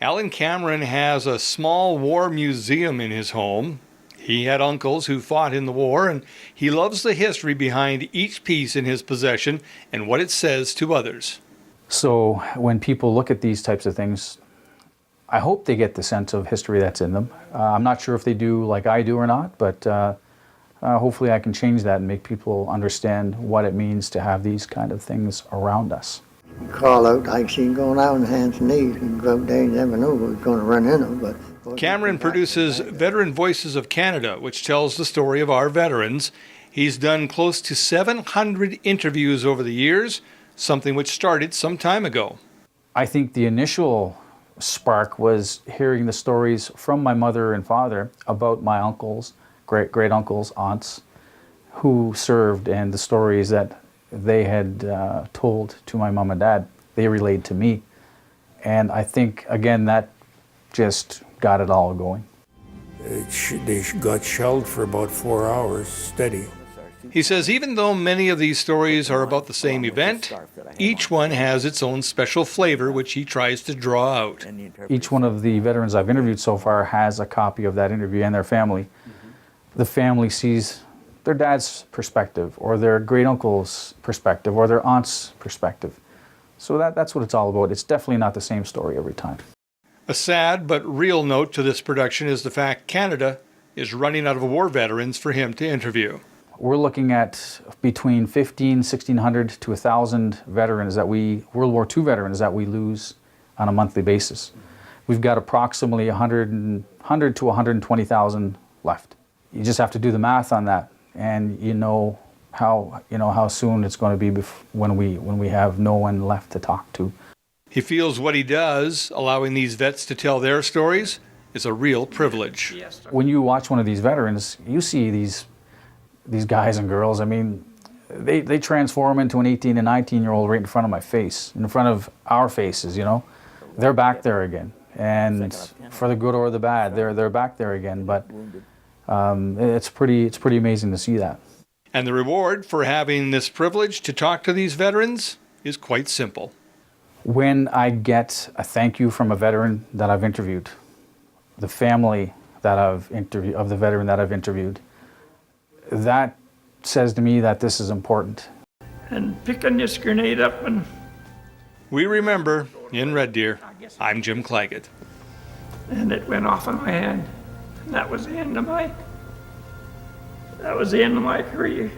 Alan Cameron has a small war museum in his home. He had uncles who fought in the war, and he loves the history behind each piece in his possession and what it says to others. So when people look at these types of things, I hope they get the sense of history that's in them. I'm not sure if they do like I do or not, but hopefully I can change that and make people understand what it means to have these kind of things around us. You crawl out like she going out on hands and knees. You can go out there, you never know who's going to run in them. But Cameron produces Veteran Voices of Canada, which tells the story of our veterans. He's done close to 700 interviews over the years, something which started some time ago. I think the initial spark was hearing the stories from my mother and father about my uncles, great uncles, aunts who served, and the stories that they had told to my mom and dad. They relayed to me, and I think again that just got it all going. They got shelled for about 4 hours steady. He says even though many of these stories are about the same event, each one has its own special flavor which he tries to draw out. Each one of the veterans I've interviewed so far has a copy of that interview and their family. The family sees their dad's perspective or their great uncle's perspective or their aunt's perspective. So that's what it's all about. It's definitely not the same story every time. A sad but real note to this production is the fact Canada is running out of war veterans for him to interview. We're looking at between 1,600 to 1,000 veterans World War II veterans that we lose on a monthly basis. We've got approximately 100 to 120,000 left. You just have to do the math on that, and you know how soon it's going to be when we have no one left to talk to. He feels what he does, allowing these vets to tell their stories, is a real privilege. When you watch one of these veterans, you see these guys and girls. I mean, they transform into an 18 and 19-year-old right in front of my face, in front of our faces. They're back there again, and for the good or the bad, they're back there again. But it's pretty amazing to see that. And the reward for having this privilege to talk to these veterans is quite simple. When I get a thank you from a veteran that I've interviewed, the family that of the veteran that I've interviewed, that says to me that this is important. And picking this grenade up and... We remember, in Red Deer, I'm Jim Claggett. And it went off in my hand. And that was the end of my career.